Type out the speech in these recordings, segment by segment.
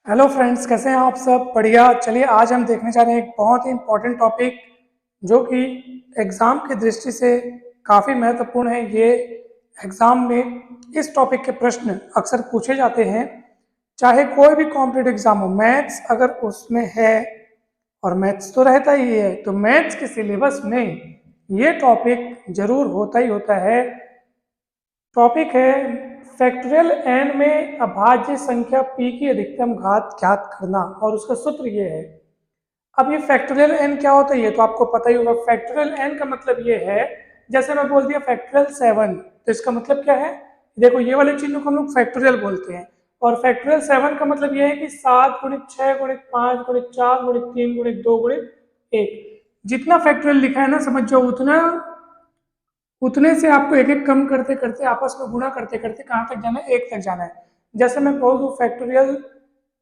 Hello friends, कैसे हैं आप सब? बढ़िया। चलिए आज हम देखने जा रहे हैं एक बहुत ही इम्पोर्टेंट टॉपिक जो कि एग्ज़ाम की दृष्टि से काफ़ी महत्वपूर्ण है। ये एग्ज़ाम में इस टॉपिक के प्रश्न अक्सर पूछे जाते हैं, चाहे कोई भी कॉम्पिटेटिव एग्ज़ाम हो। मैथ्स अगर उसमें है, और मैथ्स तो रहता ही है, तो मैथ्स के सिलेबस में ये टॉपिक जरूर होता ही होता है। टॉपिक है फैक्टोरियल एन में अभाज्य संख्या p की अधिकतम घात ज्ञात करना, और उसका सूत्र ये है। अब ये फैक्टोरियल एन क्या होता है ये तो आपको पता ही होगा। फैक्टोरियल एन का मतलब ये है, जैसे मैं बोल दिया फैक्टोरियल 7, तो इसका मतलब क्या है? देखो, ये वाले चिन्ह को हम लोग फैक्टोरियल बोलते हैं, और फैक्टोरियल 7 का मतलब ये है कि 7 गुणित 6 गुणित 5 गुणित 4 गुणित 3 गुणित 2 गुणित 1। जितना फैक्टोरियल लिखा है ना, समझ जाओ उतना उतने से आपको एक एक कम करते करते, आपस में गुणा करते करते कहाँ तक जाना है? 1 तक जाना है। जैसे मैं बोल दूं फैक्टोरियल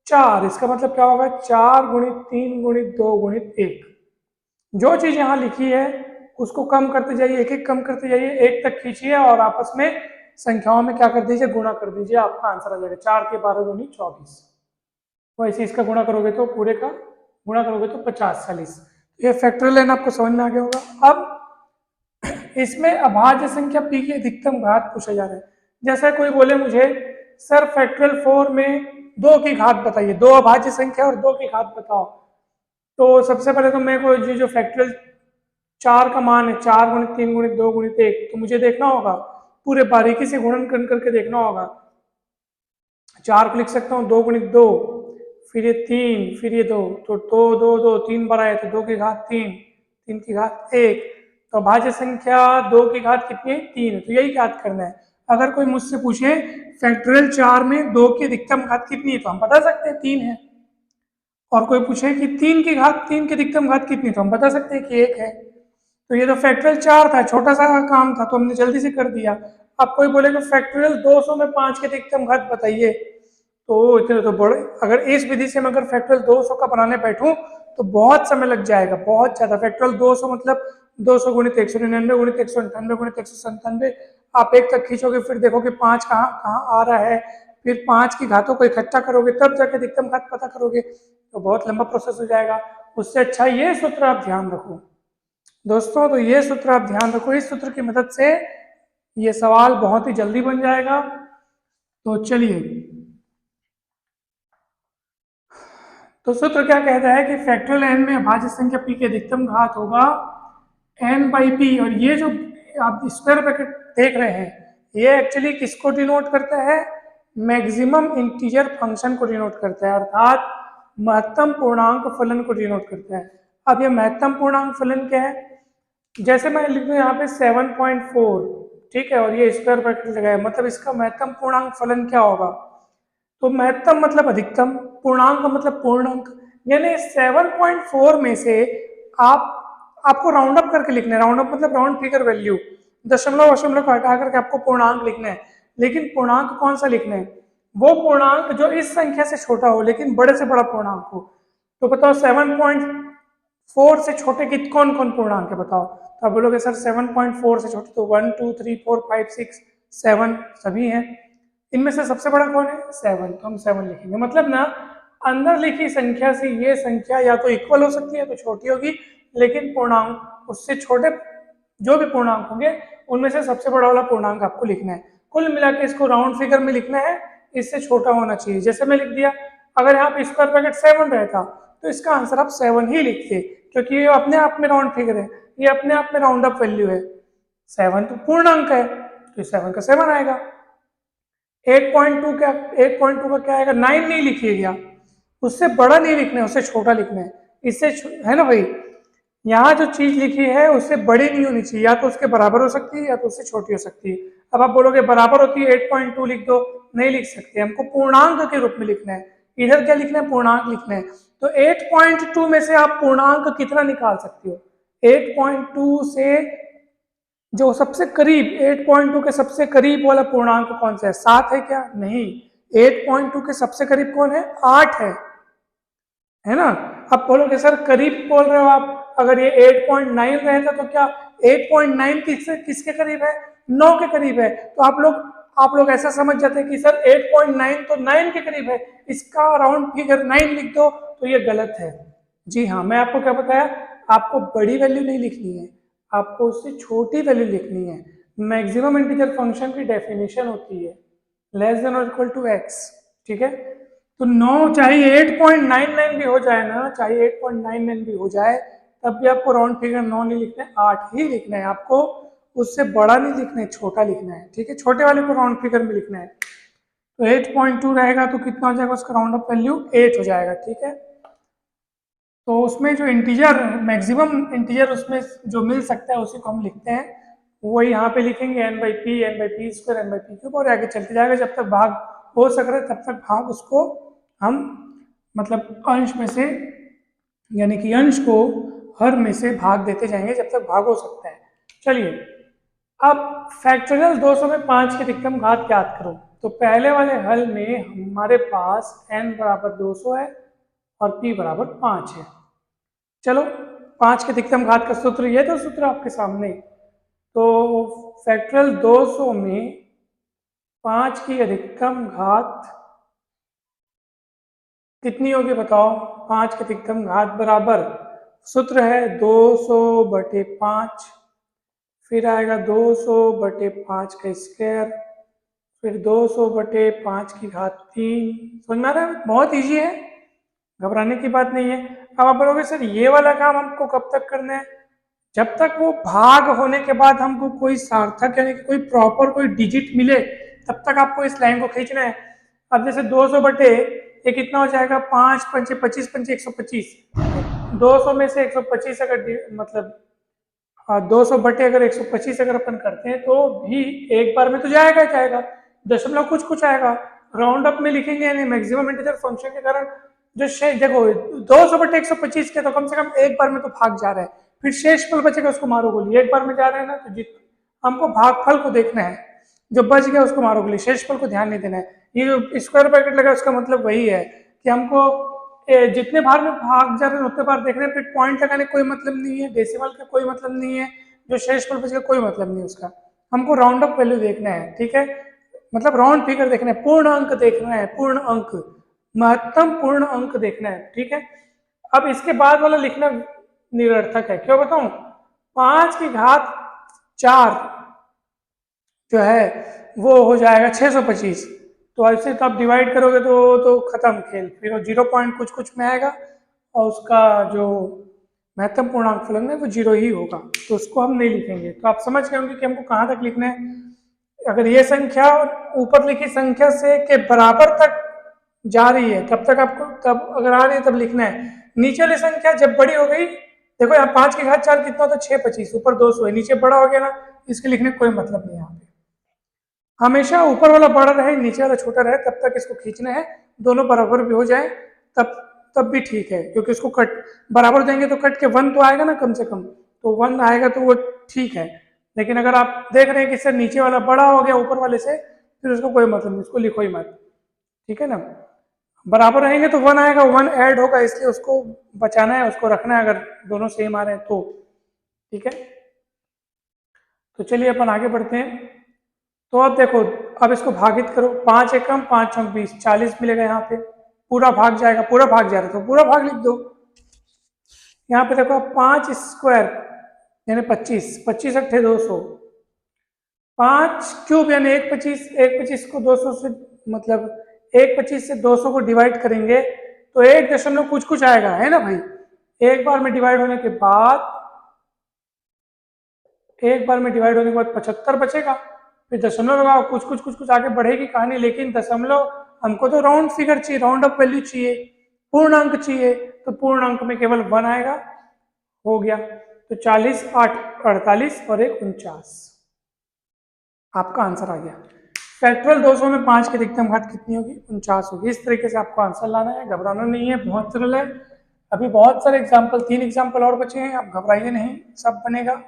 4, इसका मतलब क्या होगा? 4 गुणित 3 गुणित 2 गुणित 1। जो चीज यहाँ लिखी है उसको कम करते जाइए, एक एक कम करते जाइए, 1 तक खींचिए और आपस में संख्याओं में क्या कर दीजिए? गुणा कर दीजिए। आपका आंसर आ जाएगा 4 के 12 दूनी 24। वैसे इसका गुणा करोगे तो पूरे का गुणा करोगे तो 50 40। ये फैक्टोरियल लाइन आपको समझ में आ गया होगा। अब इसमें अभाज्य संख्या p की अधिकतम घात पूछा जा रहा है। जैसे कोई बोले मुझे, सर फैक्टोरियल 4 में 2 की घात बताइए, 2 अभाज्य संख्या और 2 की घात बताओ। तो सबसे पहले तो मेरे को जो फैक्टोरियल 4 का मान है, 4 गुणित 3 गुणित 2 गुणित 1, तो मुझे देखना होगा, पूरे बारीकी से गुणन कर करके देखना होगा। 4 को लिख सकता हूँ 2 गुणित 2, फिर ये 3, फिर ये 2, तो 2 2 2 3 बार आए तो 2 की घात 3, 3 की घात 1। तो भाज्य संख्या 2 की घात कितनी है? 3 है। तो यही ज्ञात करना है। अगर कोई मुझसे पूछे फैक्टोरियल 4 में 2 की अधिकतम घात कितनी है, तो हम बता सकते हैं 3 है। और कोई पूछे कि 3 की घात 3 की अधिकतम घात कितनी, तो हम बता सकते हैं कि 1 है। तो ये तो फैक्टोरियल 4 था, छोटा सा काम था, तो हमने जल्दी से कर दिया। अब कोई बोलेगा फैक्टोरियल 200 में 5 की अधिकतम घात बताइए, तो इतने तो बड़े, अगर इस विधि से मैं अगर फैक्टोरियल 200 का बनाने बैठूं तो बहुत समय लग जाएगा, बहुत ज्यादा। फैक्टोरियल 200 मतलब 200 गुणित 199 गुणित 198 गुणित 197। आप 1 तक खींचोगे, फिर देखोगे 5 कहाँ कहाँ आ रहा है, फिर 5 की घातों को इकट्ठा करोगे, तब जाके अधिकतम घात पता करोगे, तो बहुत लंबा प्रोसेस हो जाएगा। उससे अच्छा ये सूत्र आप ध्यान रखो दोस्तों। तो ये सूत्र आप ध्यान रखो, इस सूत्र की मदद से ये सवाल बहुत ही जल्दी बन जाएगा। तो चलिए, तो सूत्र क्या कहता है कि फैक्टोरियल एन में अभाज्य संख्या p की अधिकतम घात होगा n बाई पी। और ये जो आप स्क्वायर ब्रैकेट देख रहे हैं, ये एक्चुअली किसको डिनोट करता है? मैक्सिमम इंटीजर फंक्शन को डिनोट करता है, अर्थात महत्तम पूर्णांक फलन को डिनोट करता है। अब ये महत्तम पूर्णांक फलन क्या है? जैसे मैं लिख दूं यहाँ पे 7.4, ठीक है, और ये स्क्वायर ब्रैकेट लगाया, मतलब इसका महत्तम पूर्णांक फलन क्या होगा? तो महत्तम मतलब अधिकतम, पूर्णांक का मतलब पूर्णांक, यानी 7.4 में से आपको राउंड अप करके लिखना है। राउंड अप मतलब राउंड फिगर वैल्यू, दशमलव दशमलव को हटा करके आपको पूर्णांक लिखना है। लेकिन पूर्णांक कौन सा लिखना है? वो पूर्णांक जो इस संख्या से छोटा हो लेकिन बड़े से बड़ा पूर्णांक हो। तो बताओ 7.4 से छोटे की कौन कौन पूर्णांक है बताओ? तो आप बोलोगे सर 7.4 से छोटे तो 1 2 3 4 5 6 7 सभी हैं। इनमें से सबसे बड़ा कौन है? 7, तो हम 7 लिखेंगे। मतलब ना, अंदर लिखी संख्या से ये संख्या या तो इक्वल हो सकती है तो छोटी होगी, लेकिन पूर्णांक उससे छोटे जो भी पूर्णांक होंगे उनमें से सबसे बड़ा वाला पूर्णांक आपको लिखना है। कुल मिला के इसको राउंड फिगर में लिखना है, इससे छोटा होना चाहिए। जैसे मैं लिख दिया, अगर यहाँ पे स्क्वायर ब्रैकेट 7 रहता तो इसका आंसर आप 7 ही लिखते, क्योंकि ये अपने आप में राउंड फिगर है, ये अपने आप में राउंड अप वैल्यू है। 7 तो पूर्णांक है, तो 7 का 7 आएगा। 8.2 क्या, 8.2 का क्या आएगा? 9 नहीं लिखिएगा, उससे बड़ा नहीं लिखना है, उससे छोटा लिखना है। इससे है ना भाई, यहाँ जो चीज लिखी है उससे बड़ी नहीं होनी चाहिए, या तो उसके बराबर हो सकती है या तो उससे छोटी हो सकती है। अब आप बोलोगे बराबर होती है 8.2 लिख दो, नहीं लिख सकते, हमको पूर्णांक के रूप में लिखना है। इधर क्या लिखना है? पूर्णांक लिखना है। तो 8.2 में से आप पूर्णांक कितना निकाल सकते हो? 8.2 से जो सबसे करीब, 8.2 के सबसे करीब वाला पूर्णांक कौन सा है? 7 है क्या? नहीं, 8.2 के सबसे करीब कौन है? 8 है ना। अब बोलोगे सर करीब बोल रहे हो आप, अगर ये 8.9 रहता तो क्या 8.9 किसके करीब है? 9 के करीब है। तो आप लोग आप लोग ऐसा समझ जाते हैं कि सर 8.9 तो 9 के करीब है, इसका राउंड फिगर 9 लिख दो, तो ये गलत है। जी हाँ, मैं आपको क्या बताया, आपको बड़ी वैल्यू नहीं लिखनी है, आपको उससे छोटी वैल्यू लिखनी है। मैक्सिमम इंटीजर फंक्शन की डेफिनेशन होती है लेस देन और इक्वल टू एक्स, ठीक है। तो 9 चाहे 8.99 भी हो जाए ना, चाहे 8.99 भी हो जाए, तब भी आपको राउंड फिगर 9 नहीं लिखना है, 8 ही लिखना है। आपको उससे बड़ा नहीं लिखना है, छोटा लिखना है, ठीक है। छोटे वाले को राउंड फिगर में लिखना है। तो 8.2 रहेगा तो कितना हो जाएगा, उसका राउंड ऑफ वैल्यू 8 हो जाएगा, ठीक है। तो उसमें जो इंटीजर, मैक्सिमम इंटीजर उसमें जो मिल सकता है उसी को हम लिखते हैं, वो यहाँ पे लिखेंगे n/p स्क्वायर n/p क्यूब, और आगे चलते जाएगा जब तक भाग हो सक रहा है तब तक भाग उसको हम मतलब अंश में से, यानी कि अंश को हर में से भाग देते जाएंगे जब तक भाग हो सकता है। चलिए अब फैक्टोरियल 200 में 5 की अधिकतम घात ज्ञात करो। तो पहले वाले हल में हमारे पास n बराबर 200 है और p बराबर 5 है। चलो 5 की अधिकतम घात का सूत्र, ये तो सूत्र आपके सामने। तो फैक्टोरियल 200 में 5 की अधिकतम घात कितनी होगी बताओ। 5 की अधिकतम घात बराबर, सूत्र है 200/5, फिर आएगा 200/5 का स्क्वायर, फिर 200/5 की घात 3। समझ में आ रहा है, बहुत इजी है, घबराने की बात नहीं है। अब आप बोलोगे सर ये वाला काम हमको कब तक करना है, जब तक वो भाग होने के बाद हमको कोई सार्थक यानी कि कोई प्रॉपर कोई डिजिट मिले तब तक आपको इस लाइन को खींचना है। अब जैसे 200 बटे ये कितना हो जाएगा, 5 पंचे 25 पंचे 125, 200 में से 125 अगर मतलब 200 बटे अगर 125 अगर अपन करते हैं तो भी एक बार में तो जाएगा ही जाएगा, दशमलव कुछ कुछ आएगा। राउंड अप में लिखेंगे यानी मैक्सिमम इंटीजर फंक्शन के कारण जो शेष, देखो 200 बटे 125 के तो कम से कम एक बार में तो भाग जा रहा है, फिर शेष फल बचेगा उसको मारो गोली, एक बार में जा रहे हैं ना, तो हमको भागफल को देखना है, जो बच गया उसको मारो गोली, शेष फल को ध्यान नहीं देना है। ये जो स्क्वायर ब्रैकेट लगा उसका मतलब वही है कि हमको जितने बार में भाग जा रहे हैं उतने बार देख रहे हैं, फिर पॉइंट लगाने कोई मतलब नहीं है, डेसिमल का कोई मतलब नहीं है, जो शेष फल बचेगा कोई मतलब नहीं है उसका, हमको राउंड अप वैल्यू देखना है, ठीक है। मतलब राउंड फिगर देखना है, पूर्ण अंक देखना है, पूर्ण अंक, महत्तम पूर्ण अंक देखना है, ठीक है। अब इसके बाद वाला लिखना निरर्थक है, क्यों बताऊं, 5 की घात 4 जो है वो हो जाएगा 625, तो ऐसे तो आप डिवाइड करोगे तो खत्म खेल, फिर वो 0 पॉइंट कुछ कुछ में आएगा और उसका जो महत्तम पूर्णांक फलन है वो 0 ही होगा, तो उसको हम नहीं लिखेंगे। तो आप समझ गए होंगे कि हमको कहाँ तक लिखना है। अगर ये संख्या ऊपर लिखी संख्या से के बराबर तक जा रही है तब तक आपको, तब अगर आ रही है तब लिखना है। नीचे वाली संख्या जब बड़ी हो गई, देखो यहाँ 5 की घात 4 कितना होता है, 625, ऊपर 200 है, नीचे बड़ा हो गया ना, इसके लिखने का कोई मतलब नहीं है। यहाँ पे हमेशा ऊपर वाला बड़ा रहे नीचे वाला छोटा रहे तब तक इसको खींचना है, दोनों बराबर भी हो जाए तब भी ठीक है, क्योंकि उसको कट बराबर देंगे तो कट के 1 तो आएगा ना कम से कम, तो 1 आएगा तो वो ठीक है। लेकिन अगर आप देख रहे हैं कि सर नीचे वाला बड़ा हो गया ऊपर वाले से, फिर उसको कोई मतलब नहीं, उसको लिखो ही मत, ठीक है ना। बराबर रहेंगे तो 1 आएगा, 1 ऐड होगा, इसलिए उसको बचाना है, उसको रखना है, अगर दोनों सेम आ रहे हैं तो, ठीक है। तो चलिए अपन आगे बढ़ते हैं। तो अब देखो, अब इसको भागित करो, 5 एकम 5 चौक 20, 40 मिलेगा यहाँ पे, पूरा भाग जाएगा, पूरा भाग जा रहा है तो पूरा भाग लिख दो। यहाँ पे देखो 5 स्क्वायर यानी 25, 25 अट्ठे 200, 5 क्यूब यानी 125, 125 को 200 से मतलब 125 से 200 को डिवाइड करेंगे तो 1 कुछ कुछ आएगा, है ना भाई। एक बार में डिवाइड होने के बाद 75 बचेगा, फिर दशमलव लगाओ, कुछ कुछ कुछ कुछ आगे बढ़ेगी कहानी, लेकिन दशमलव हमको तो राउंड फिगर चाहिए, राउंड अप वैल्यू चाहिए, पूर्ण अंक चाहिए, तो पूर्ण अंक में केवल 1 आएगा, हो गया। तो 40, 8, 48 और 1 49, आपका आंसर आ गया। फैक्टोरियल 200 में 5 की अधिकतम घात कितनी होगी, 49 होगी। इस तरीके से आपको आंसर लाना है, घबराना नहीं है, बहुत सरल है। अभी बहुत सारे एग्जाम्पल, 3 एग्जाम्पल और बचे हैं, आप घबराइए नहीं, सब बनेगा।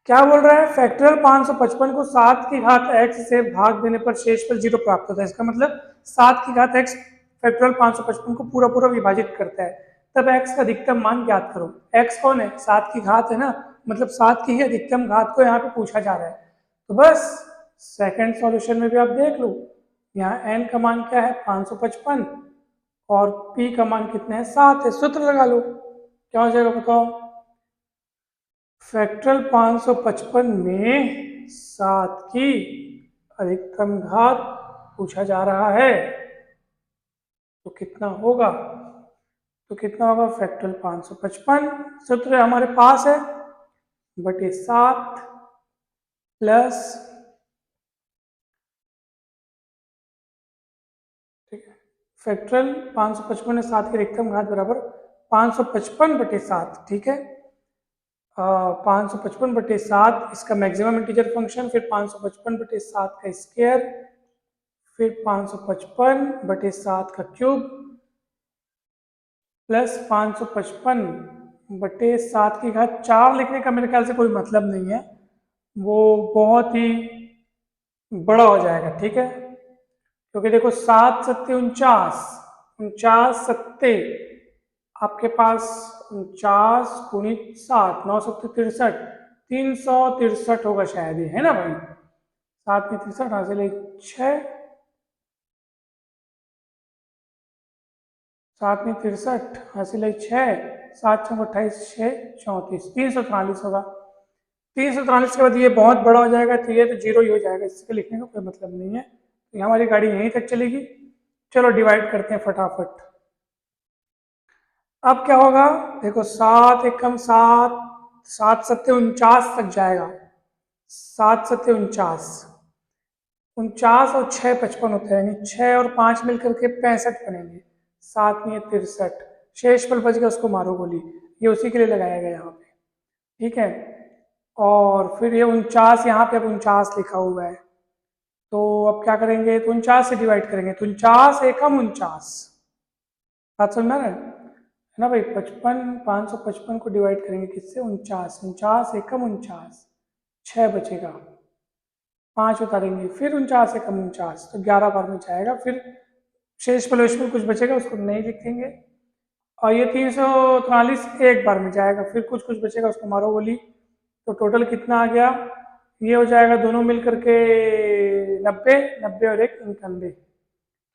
क्या बोल रहा है, फैक्टोरियल 555 को 7 की घात x से भाग देने पर शेषफल 0 प्राप्त होता है। इसका मतलब 7 की घात x फैक्टोरियल 555 को पूरा पूरा विभाजित करता है, तब x का अधिकतम मान ज्ञात करो। x कौन है, 7 की घात है ना, मतलब 7 की ही अधिकतम घात को यहाँ पे पूछा जा रहा है। तो बस सेकंड सॉल्यूशन में भी आप देख लो, यहाँ n का मान क्या है 555 और p का मान कितना है 7 है। सूत्र लगा लो, क्या हो जाएगा बताओ। फैक्टरल 555 में 7 की अधिकतम घात पूछा जा रहा है, तो कितना होगा, फैक्टरल 555 सूत्र हमारे पास है बटे 7 प्लस, ठीक है, फैक्टरल 555 में 7 की अधिकतम घात बराबर 555 बटे 7, ठीक है। 555 बटे 7 इसका मैक्सिमम इंटीजर फंक्शन, फिर 555 बटे 7 का स्क्वायर, फिर 555 बटे 7 का क्यूब प्लस 555 बटे 7 की घात 4 लिखने का मेरे ख्याल से कोई मतलब नहीं है, वो बहुत ही बड़ा हो जाएगा, ठीक है। क्योंकि देखो 7 सत्ते 49, 49 सत्ते आपके पास 49 गुणित 7, 9 सत्ते 63, 363 होगा शायद ये, है ना भाई। 7 में 63 हासिल 6, 7 में 63 हासिल 6, 7 6 28, 6 34, 343 होगा। 343 के बाद ये बहुत बड़ा हो जाएगा, तो ये तो जीरो ही हो जाएगा, इसके लिखने का कोई मतलब नहीं है। तो हमारी गाड़ी यहीं तक चलेगी। चलो डिवाइड करते हैं फटाफट। अब क्या होगा, देखो 7 एकम 7, 7 सत्ते 49 तक जाएगा, 7 सत्ते 49, 49 और 6 55 होता है, यानी 6 और 5 मिलकर के 65 बनेंगे, 7 में 63, शेष पल बच गया, उसको मारो गोली, ये उसी के लिए लगाया गया यहाँ पे, ठीक है। और फिर ये 49 यहाँ पे अब 49 लिखा हुआ है, तो अब क्या करेंगे, तो 49 से डिवाइड करेंगे, तो 49 एकम 49, बात समझ में आ रहा है ना भाई। 555 को डिवाइड करेंगे किससे, 49, 49 एकम 49, 6 बचेगा, 5 उतारेंगे, फिर 49 एकम 49, तो 11 बार में जाएगा, फिर शेष पलोश में कुछ बचेगा उसको नहीं लिखेंगे, और ये 343 एक बार में जाएगा, फिर कुछ बचेगा उसको मारो गोली, तो टोटल कितना आ गया, ये हो जाएगा दोनों मिलकर के 90, 90 और 1 91।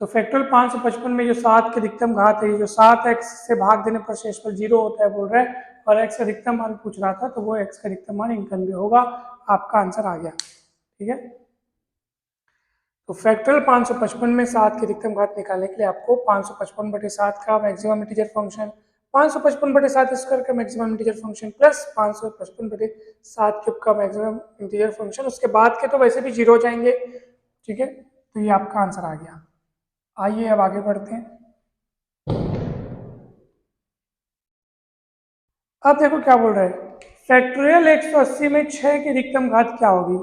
तो फैक्टोरियल 555 में जो 7 की अधिकतम घात है, जो 7x से भाग देने पर शेषफल 0 होता है बोल रहे हैं, और x का अधिकतम मान पूछ रहा था, तो वो x का अधिकतम मान 91 होगा। आपका आंसर आ गया, ठीक है। तो फैक्टोरियल 555 में 7 की अधिकतम घात निकालने के लिए आपको 555 बटे 7 का मैक्सिमम इंटीजर फंक्शन, 555 बटे 7 स्क्वायर का मैक्सिमम इंटीजर फंक्शन प्लस 555 बटे 7 क्यूब का मैक्सिमम इंटीजर फंक्शन, उसके बाद के तो वैसे भी 0 हो जाएंगे, ठीक है। तो ये आपका आंसर आ गया। आइए अब आगे बढ़ते हैं। अब देखो क्या बोल रहे हैं, फैक्टोरियल 180 में 6 की अधिकतम घात क्या होगी।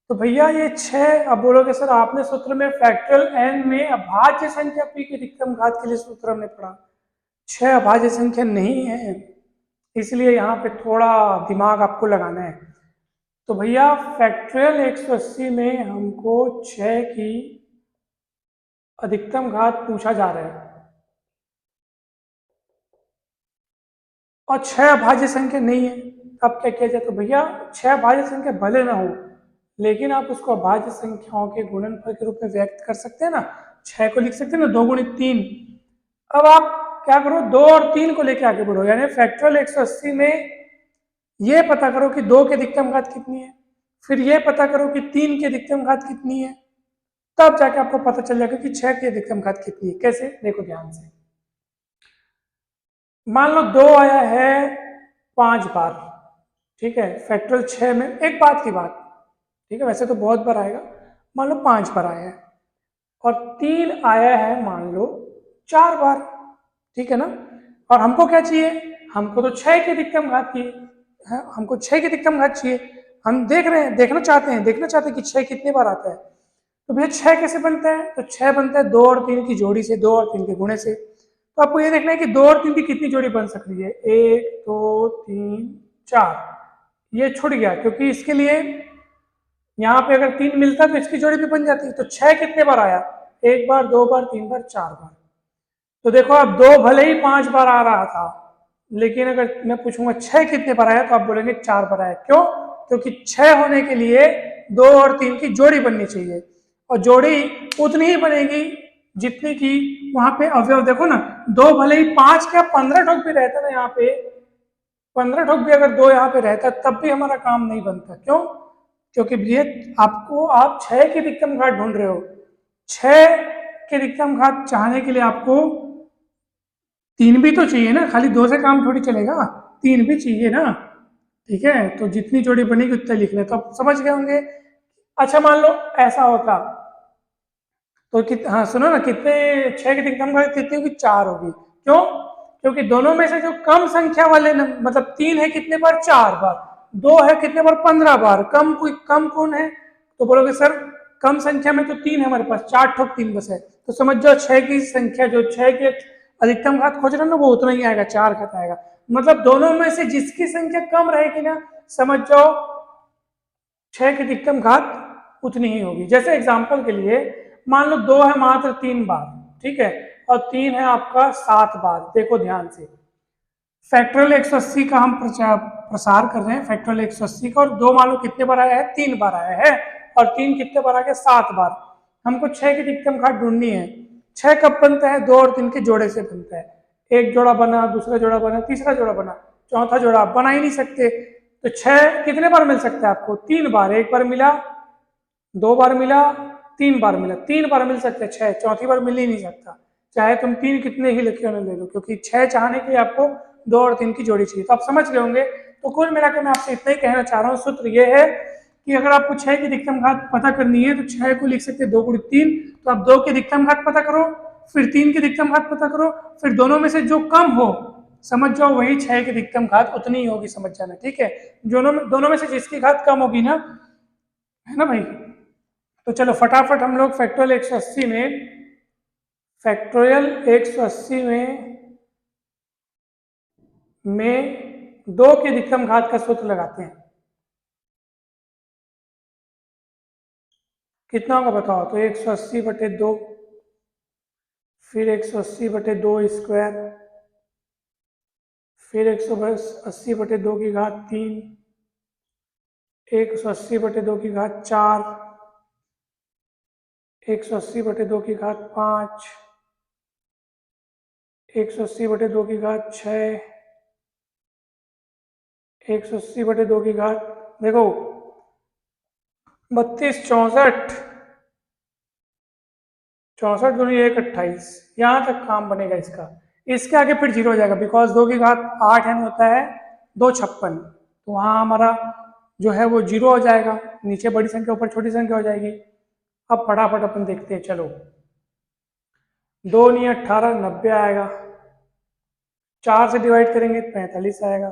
तो भैया ये 6, अब बोलोगे सर आपने सूत्र में फैक्टोरियल n में अभाज्य संख्या p की अधिकतम घात के लिए सूत्र हमने पढ़ा, 6 अभाज्य संख्या नहीं है, इसलिए यहाँ पे थोड़ा दिमाग आपको लगाना है। तो भैया फैक्टोरियल 180 में हमको 6 की अधिकतम घात पूछा जा रहा है, और 6 अभाज्य संख्या नहीं है, अब क्या किया जाए। तो भैया 6 अभाज्य संख्या भले ना हो, लेकिन आप उसको अभाज्य संख्याओं के गुणनफल के रूप में व्यक्त कर सकते हैं ना, 6 को लिख सकते हैं ना 2 गुणित 3। अब आप क्या करो, 2 और 3 को लेके आगे बढ़ो, यानी फैक्टोरियल 180 में ये पता करो कि 2 की अधिकतम घात कितनी है, फिर ये पता करो कि 3 की अधिकतम घात कितनी है, तब जाके आपको पता चल जाएगा कि 6 की अधिकतम घात कितनी है। कैसे, देखो ध्यान से, मान लो 2 आया है 5 बार, ठीक है, फैक्टोरियल 6 में, एक बात की बात, ठीक है, वैसे तो बहुत बार आएगा, मान लो 5 बार आया है, और 3 आया है मान लो 4 बार, ठीक है ना। और हमको क्या चाहिए, हमको तो 6 की अधिकतम घात चाहिए, हमको 6 की अधिकतम घात चाहिए, हम देखना चाहते हैं कि 6 कितने बार आता है। तो भैया 6 कैसे बनता है, तो 6 बनता है 2 और 3 की जोड़ी से, 2 और 3 के गुणे से। तो आपको ये देखना है कि 2 और 3 की कितनी जोड़ी बन सकती है, 1 2 3 4, ये छूट गया, क्योंकि इसके लिए यहाँ पे अगर 3 मिलता तो इसकी जोड़ी भी बन जाती। तो 6 कितने बार आया, 1 बार 2 बार 3 बार 4 बार। तो देखो अब 2 भले ही 5 बार आ रहा था, लेकिन अगर मैं पूछूंगा 6 कितने पर आया तो आप बोलेंगे 4 पर आया। क्यों? क्योंकि 6 होने के लिए 2 और 3 की जोड़ी बननी चाहिए, और जोड़ी उतनी ही बनेगी जितनी की वहां पे अवयव। देखो ना, 2 भले ही 5 क्या 15 ठोक भी रहता ना यहाँ पे, 15 ठोक भी अगर 2 यहाँ पे रहता तब भी हमारा काम नहीं बनता। क्यों? क्योंकि ये आपको, आप 6 की अधिकतम घात ढूंढ रहे हो। 6 की अधिकतम घात चाहने के लिए आपको 3 भी तो चाहिए ना, खाली 2 से काम थोड़ी चलेगा, 3 भी चाहिए ना। ठीक है, तो जितनी जोड़ी बनेगी उतने लिख ले, तो आप समझ गए होंगे। अच्छा मान लो ऐसा होता तो हाँ सुनो ना, कितने 6 की अधिकतम घात कितनी होगी? 4 होगी। क्यों? क्योंकि दोनों में से जो कम संख्या वाले मतलब 3 है कितने बार? 4 बार। 2 है कितने बार? 15 बार। कम कोई कम कौन है? तो बोलोगे सर कम संख्या में तो 3 है हमारे पास, 4 ठोक 3 बस है। तो समझ जाओ 6 की संख्या, जो 6 के अधिकतम घात खोज रहे हो ना, वो उतना ही आएगा, 4 घात आएगा। मतलब दोनों में से जिसकी संख्या कम रहेगी ना, समझ जाओ 6 की अधिकतम घात उतनी ही होगी। जैसे एग्जांपल के लिए मान लो 2 है मात्र 3 बार, ठीक है, और 3 है आपका 7 बार। देखो ध्यान से, फैक्टोरियल 180 का हम प्रसार कर रहे हैं, फैक्टोरियल 180 का, और 2 मान लो कितने बार आया है? 3 बार आया है, और 3 कितने बार आ गया? 7 बार। हमको 6 की अधिकतम घात ढूंढनी है। 6 कब बनता है? 2 और 3 के जोड़े से बनता है। एक जोड़ा बना, दूसरा जोड़ा बना, तीसरा जोड़ा बना, चौथा जोड़ा आप बना ही नहीं सकते। तो 6 कितने बार मिल सकता है आपको? 3 बार। एक बार मिला, 2 बार मिला, 3 बार मिला, 3 बार मिल सकते हैं 6, चौथी बार मिल ही नहीं सकता, चाहे तुम 3 कितने ही लिखे ले लो, क्योंकि 6 चाहने के लिए आपको 2 और 3 की जोड़ी चाहिए। तो आप समझ गए होंगे। तो कुल मिलाकर मैं आपसे इतना ही कहना चाह रहा हूँ, सूत्र ये है कि अगर आपको 6 की अधिकतम घात पता करनी है तो 6 को लिख सकते हैं 2 गुणित 3, तो आप 2 की अधिकतम घात पता करो, फिर 3 की अधिकतम घात पता करो, फिर दोनों में से जो कम हो, समझ जाओ वही 6 की अधिकतम घात उतनी ही होगी, समझ जाना। ठीक है, दोनों में से जिसकी घात कम होगी ना, है ना भाई। तो चलो फटाफट हम लोग फैक्टोरियल 180 में 2 की अधिकतम घात का सूत्र लगाते हैं। कितना होगा बताओ? तो 180/2, फिर 180/2 स्क्वायर, फिर 180/2 की घात 3, 180/2 की घात 4, 180/2 की घात 5, 180/2 की घात 6, 180/2 की घात, देखो 32, 64, 64×1 = 28, यहाँ तक काम बनेगा इसका। इसके आगे फिर जीरो हो जाएगा, बिकॉज 2 की घात 8 है, होता है 2 56, तो वहाँ हमारा जो है वो जीरो हो जाएगा, नीचे बड़ी संख्या ऊपर छोटी संख्या हो जाएगी। अब फटाफट अपन देखते हैं, चलो 2 × 18 90 आएगा, 4 से डिवाइड करेंगे 45 आएगा,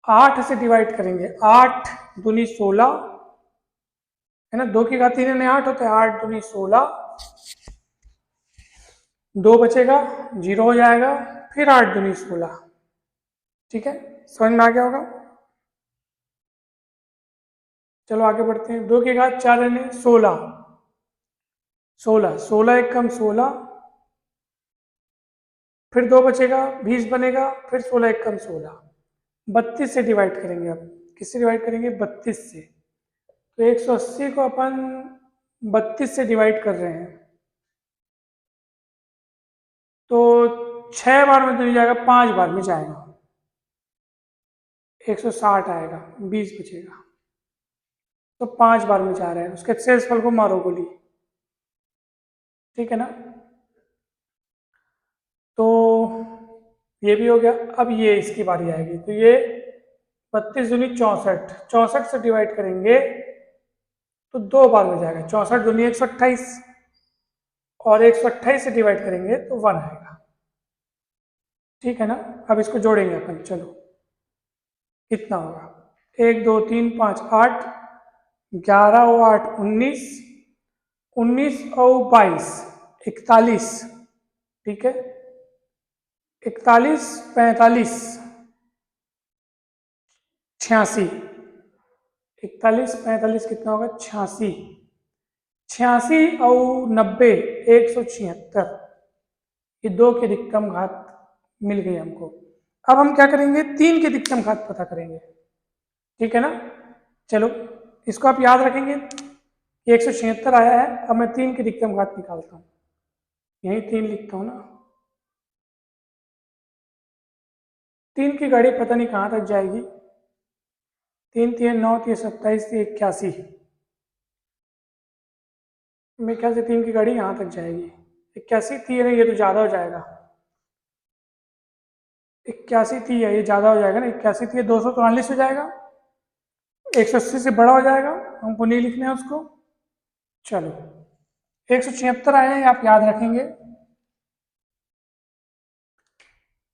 8 से डिवाइड करेंगे 8 दूनी 16, है ना, 2 की घात 3 यानी 8 होता है, 8 दूनी 16, 2 बचेगा, जीरो हो जाएगा, फिर 8 दूनी 16। ठीक है, समझ में आ गया होगा। चलो आगे बढ़ते हैं। 2 की घात 4 यानी 16, 16, 16 एक कम 16, फिर 2 बचेगा, 20 बनेगा, फिर 16 एक कम 16, 32 से डिवाइड करेंगे। अब किससे डिवाइड करेंगे? 32 से। तो 180 को अपन 32 से डिवाइड कर रहे हैं, तो 6 बार में तो नहीं जाएगा, 5 बार में जाएगा, 160 आएगा, 20 बचेगा, तो 5 बार में जा रहा है, उसके शेषफल को मारो गोली। ठीक है ना, तो ये भी हो गया। अब ये इसकी बारी आएगी, तो ये 32 दूनी 64, 64 से डिवाइड करेंगे तो 2 बार में जाएगा, 64 दूनी 128, और 128 से डिवाइड करेंगे तो 1 आएगा। ठीक है ना, अब इसको जोड़ेंगे अपन, चलो कितना होगा? 1 2 3 5 8, 11 और 8 19, 19 और 22 41, ठीक है, 41 45 86, 41 45 कितना होगा? 86, 86 और 90 176, ये 2 की अधिकतम घात मिल गई हमको। अब हम क्या करेंगे, 3 की अधिकतम घात पता करेंगे, ठीक है ना। चलो इसको आप याद रखेंगे, 176 आया है। अब मैं 3 की अधिकतम घात निकालता हूँ, यही 3 लिखता हूँ ना। 3 की गाड़ी पता नहीं कहाँ तक जाएगी, 3 3 9 3 27 3 81, मेरे ख्याल से 3 की गाड़ी यहाँ तक जाएगी। 81 थी, है ये तो ज़्यादा हो जाएगा, 81 थी है, ये ज़्यादा हो जाएगा ना। 81 थी, 243 हो जाएगा, 180 से बड़ा हो जाएगा, हमको नहीं लिखना है उसको। चलो 176 आए हैं, आप याद रखेंगे।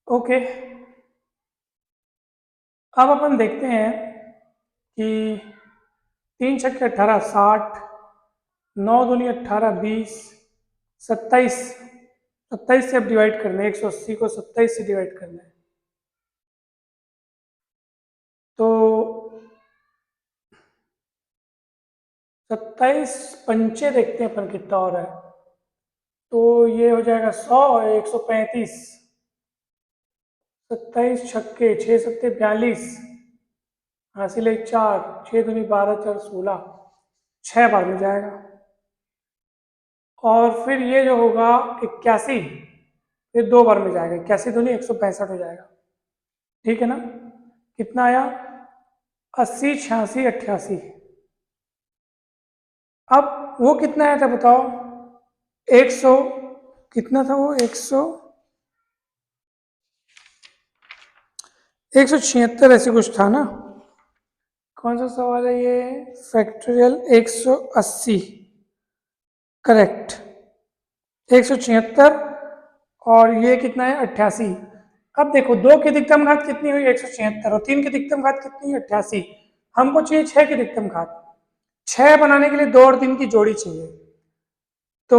ओके, अब अपन देखते हैं कि 3 छक्के 18 60, 9 दूनी 18 20, 27, 27 से अब डिवाइड करना है, 180 को 27 से डिवाइड करना है। तो 27 पंचे देखते हैं अपन कितना हो रहा है, तो ये हो जाएगा 100 और 135, 27 छक्के 6 सत्ते 42, हासिल 4, 6 दूनी 12 4 16, 6 बार में जाएगा। और फिर ये जो होगा 81, फिर 2 बार में जाएगा, 81 दूनी 165 हो जाएगा, ठीक है ना। कितना आया, 80 86 88। अब वो कितना आया था बताओ, 100, कितना था वो, 176 ऐसे कुछ था ना। कौन सा सवाल है ये, फैक्टोरियल 180, करेक्ट, 176 और ये कितना है 88। अब देखो 2 की अधिकतम घात कितनी हुई 176 और 3 की अधिकतम घात कितनी है 88। हमको चाहिए 6 की अधिकतम घात, 6 बनाने के लिए 2 और 3 की जोड़ी चाहिए। तो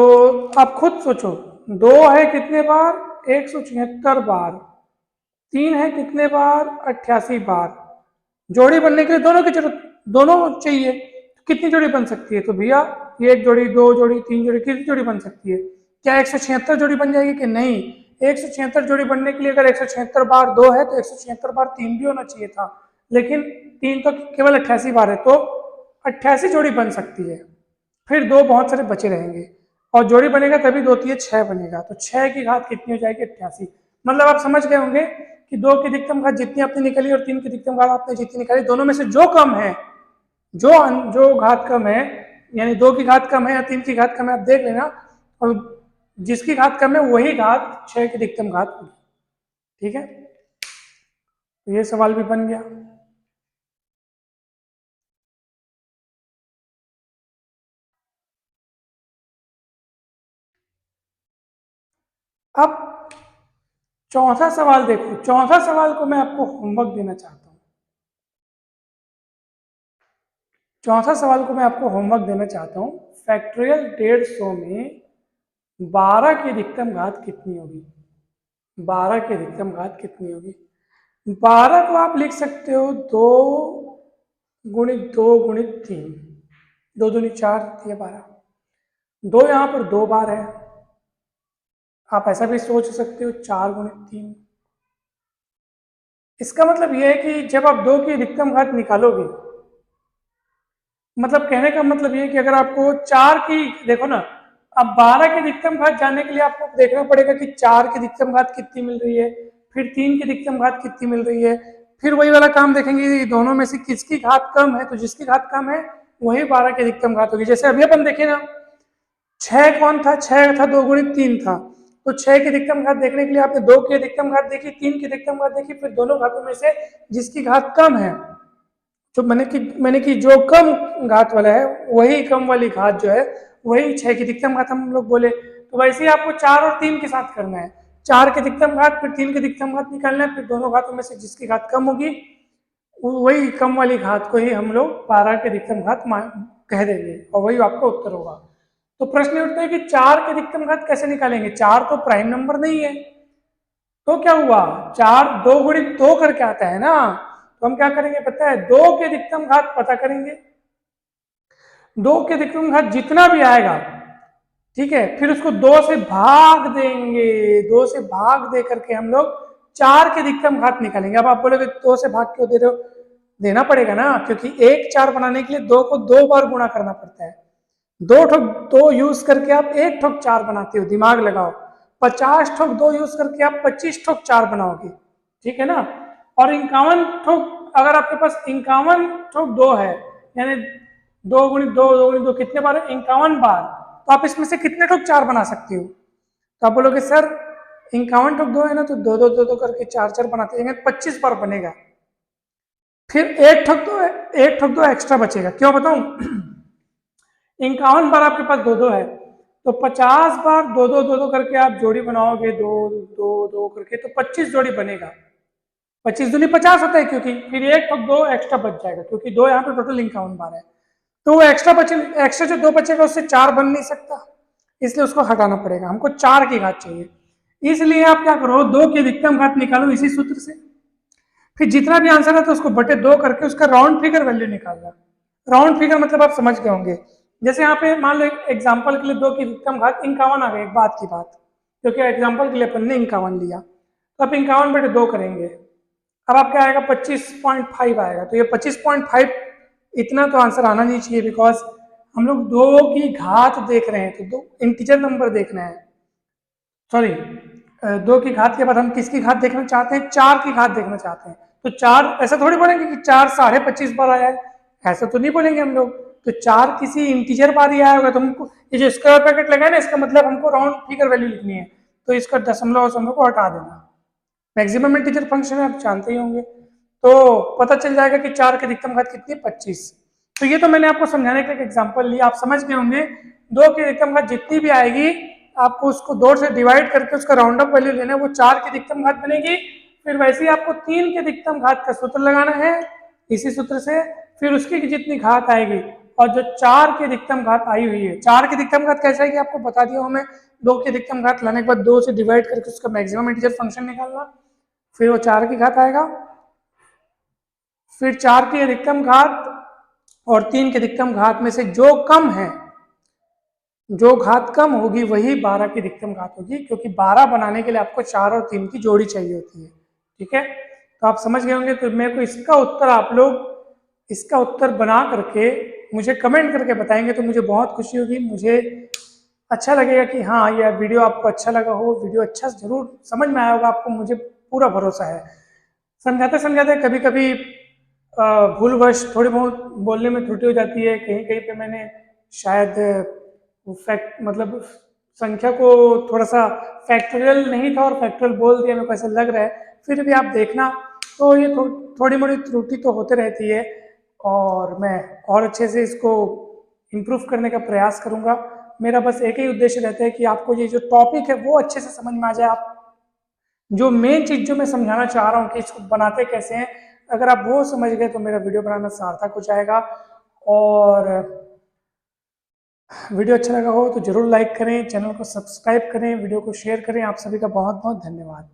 आप खुद सोचो, 2 है कितने बार 176 बार, 3 है कितने बार 88 बार, जोड़ी बनने के लिए दोनों की जरूरत, दोनों चाहिए। तो कितनी जोड़ी बन सकती है, तो भैया ये 1 जोड़ी 2 जोड़ी 3 जोड़ी, कितनी जोड़ी बन सकती है, क्या 176 जोड़ी बन जाएगी कि नहीं। 176 जोड़ी बनने के लिए अगर 176 बार 2 है तो 176 बार 3 भी होना चाहिए था, लेकिन 3 तो केवल 88 बार है, तो 88 जोड़ी बन सकती है। फिर 2 बहुत सारे बचे रहेंगे, और जोड़ी बनेगा तभी 2 3 6 बनेगा, तो 6 की घात कितनी हो जाएगी 88। मतलब आप समझ गए होंगे कि 2 की अधिकतम घात जितनी आपने निकाली और 3 की अधिकतम घात आपने जितनी निकाली, दोनों में से जो कम है, जो घात कम है, यानी 2 की घात कम है या 3 की घात कम है, आप देख लेना, और जिसकी घात कम है वही घात 6 की अधिकतम घात होगी, ठीक है। तो ये सवाल भी बन गया। अब चौथा सवाल देखो, चौथा सवाल को मैं आपको होमवर्क देना चाहता हूं। चौथा सवाल को मैं आपको होमवर्क देना चाहता हूं, फैक्टोरियल 150 में 12 की अधिकतम घात कितनी होगी, 12 की अधिकतम घात कितनी होगी। 12 को आप लिख सकते हो 2 गुणित 2 गुणित 3, 2 दूनी 4 3 12, 2 यहाँ पर 2 बार है, आप ऐसा भी सोच सकते हो 4 गुणित 3। इसका मतलब यह है कि जब आप 2 की अधिकतम घात निकालोगे, मतलब कहने का मतलब ये है कि अगर आपको 4 की, देखो ना, अब 12 की अधिकतम घात जानने के लिए आपको देखना पड़ेगा कि 4 की अधिकतम घात कितनी मिल रही है, फिर 3 की अधिकतम घात कितनी मिल रही है, फिर वही वाला काम देखेंगे दोनों में से किसकी घात कम है, तो जिसकी घात कम है वही 12 की अधिकतम घात होगी। जैसे अभी अपन देखे ना, 6 कौन था, 6 था 2 गुणित 3 था, तो 6 की अधिकतम घात देखने के लिए आपने 2 की अधिकतम घात देखी, 3 की अधिकतम घात देखी, फिर दोनों घातों में से जिसकी घात कम है, जो मैंने कि जो कम घात वाला है वही कम वाली घात जो है वही 6 की अधिकतम घात हम लोग बोले। तो वैसे ही आपको 4 और 3 के साथ करना है, 4 की अधिकतम घात फिर 3 की अधिकतम घात निकालना है, फिर दोनों घातों में से जिसकी घात कम होगी वही कम वाली घात को ही हम लोग 12 की अधिकतम घात कह देंगे, और वही आपका उत्तर होगा। तो प्रश्न उठता है कि 4 की अधिकतम घात कैसे निकालेंगे, 4 तो प्राइम नंबर नहीं है, तो क्या हुआ, 4 2 गुणित 2 करके आता है ना, तो हम क्या करेंगे पता है, 2 की अधिकतम घात पता करेंगे, 2 की अधिकतम घात जितना भी आएगा, ठीक है, फिर उसको 2 से भाग देंगे, 2 से भाग दे करके हम लोग 4 के अधिकतम घात निकालेंगे। अब आप बोलोगे 2 से भाग क्यों दे रहे हो? देना पड़ेगा ना, क्योंकि 1 4 बनाने के लिए 2 को 2 बार गुणा करना पड़ता है। 2 यूज करके आप 1 ठोक 4 बनाते हो, दिमाग लगाओ। 50 ठोक 2 यूज करके आप 25 ठोक 4 बनाओगे, ठीक है ना। और 51 ठोक, अगर आपके पास 51 ठोक 2 है, यानी 2 गुणित 2 2 गुणित 2 कितने बार? 51 बार। तो आप इसमें से कितने ठोक 4 बना सकते हो? तो आप बोलोगे सर 51 ठोक 2 है ना, तो 2 2 2 2 करके 4 4 बनाते जाएंगे, 25 बार बनेगा। फिर 1 ठोक 2 एक्स्ट्रा बचेगा, क्यों बताऊं? 51 बार आपके पास 2 2 है, तो 50 बार 2 2 2 2 करके आप जोड़ी बनाओगे, 2 2 2 करके, तो 25 जोड़ी बनेगा। 25 दूनी 50 होता है, क्योंकि फिर 1 ठोक 2 एक्स्ट्रा बच जाएगा, क्योंकि 2 यहाँ पे टोटल 51 बार है। तो वो एक्स्ट्रा जो 2 बचेगा उससे 4 बन नहीं सकता, इसलिए उसको हटाना पड़ेगा। हमको 4 की घात चाहिए, इसलिए आप क्या करो, 2 की अधिकतम घात निकालो इसी सूत्र से। फिर जितना भी आंसर है तो उसको बटे 2 करके उसका राउंड फिगर वैल्यू निकालना। राउंड फिगर मतलब आप समझ गए होंगे। जैसे यहाँ पे मान लो एग्जाम्पल के लिए 2 की अधिकतम घात 51 आ गई, एक बात की बात, क्योंकि एग्जाम्पल के लिए अपन ने 51 लिया, तो आप 51 बटे 2 करेंगे। अब आपका आएगा 25.5 आएगा, तो ये 25.5 इतना तो आंसर आना नहीं चाहिए, बिकॉज हम लोग 2 की घात देख रहे हैं, तो 2 इंटीजर नंबर देखना है। सॉरी, 2 की घात के बाद हम किसकी घात देखना चाहते हैं? 4 की घात देखना चाहते हैं। तो 4 ऐसा थोड़ी बोलेंगे कि 4 25.5 बार आया है, ऐसा तो नहीं बोलेंगे हम लोग। तो 4 किसी इंटीजर बार ही आया होगा, तो हमको ये जो स्क्वायर ब्रैकेट लगा है ना, इसका मतलब हमको राउंड फिगर वैल्यू लिखनी है, तो इसका दशमलव को हटा देना। मैक्सिमम इंटीजर फंक्शन आप जानते ही होंगे, तो पता चल जाएगा कि 4 की अधिकतम घात कितनी है? 25। तो ये तो मैंने आपको समझाने के लिए एग्जांपल लिया, आप समझ गए होंगे। 2 की अधिकतम घात जितनी भी आएगी, आपको उसको 2 से डिवाइड करके उसका राउंड अप वैल्यू लेना है, वो 4 की अधिकतम घात बनेगी। फिर वैसे ही आपको 3 की अधिकतम घात का सूत्र लगाना है इसी सूत्र से, फिर उसकी जितनी घात आएगी, और जो 4 की अधिकतम घात आई हुई है, 4 की अधिकतम घात कैसे आएगी आपको बता दिया हूं मैं। 2 की अधिकतम घात लाने के बाद 2 से डिवाइड करके उसका मैक्सिमम इंटीजर फंक्शन निकालना, फिर वो 4 की घात आएगा, फिर 4 की अधिकतम घात और 3 की अधिकतम घात में से जो कम है, जो घात कम होगी वही 12 की अधिकतम घात होगी, क्योंकि 12 बनाने के लिए आपको 4 और 3 की जोड़ी चाहिए होती है, ठीक है। तो आप समझ गए होंगे। तो मेरे को इसका उत्तर, आप लोग इसका उत्तर बना करके मुझे कमेंट करके बताएंगे तो मुझे बहुत खुशी होगी, मुझे अच्छा लगेगा कि हाँ यह वीडियो आपको अच्छा लगा हो, वीडियो अच्छा जरूर समझ में आया होगा आपको, मुझे पूरा भरोसा है। समझाते समझाते कभी कभी भूलवश थोड़ी बहुत बोलने में त्रुटि हो जाती है, कहीं कहीं पे मैंने शायद फैक्ट मतलब संख्या को थोड़ा सा फैक्टोरियल नहीं था और फैक्टोरियल बोल दिया, मेरे को ऐसा लग रहा है। फिर भी आप देखना, तो ये थोड़ी मोड़ी त्रुटि तो होते रहती है, और मैं और अच्छे से इसको इम्प्रूव करने का प्रयास करूंगा। मेरा बस एक ही उद्देश्य रहता है कि आपको ये जो टॉपिक है वो अच्छे से समझ में आ जाए। आप जो मेन चीज जो मैं समझाना चाह रहा हूँ कि इसको बनाते कैसे हैं, अगर आप वो समझ गए तो मेरा वीडियो बनाना सार्थक हो जाएगा। और वीडियो अच्छा लगा हो तो जरूर लाइक करें, चैनल को सब्सक्राइब करें, वीडियो को शेयर करें। आप सभी का बहुत बहुत धन्यवाद।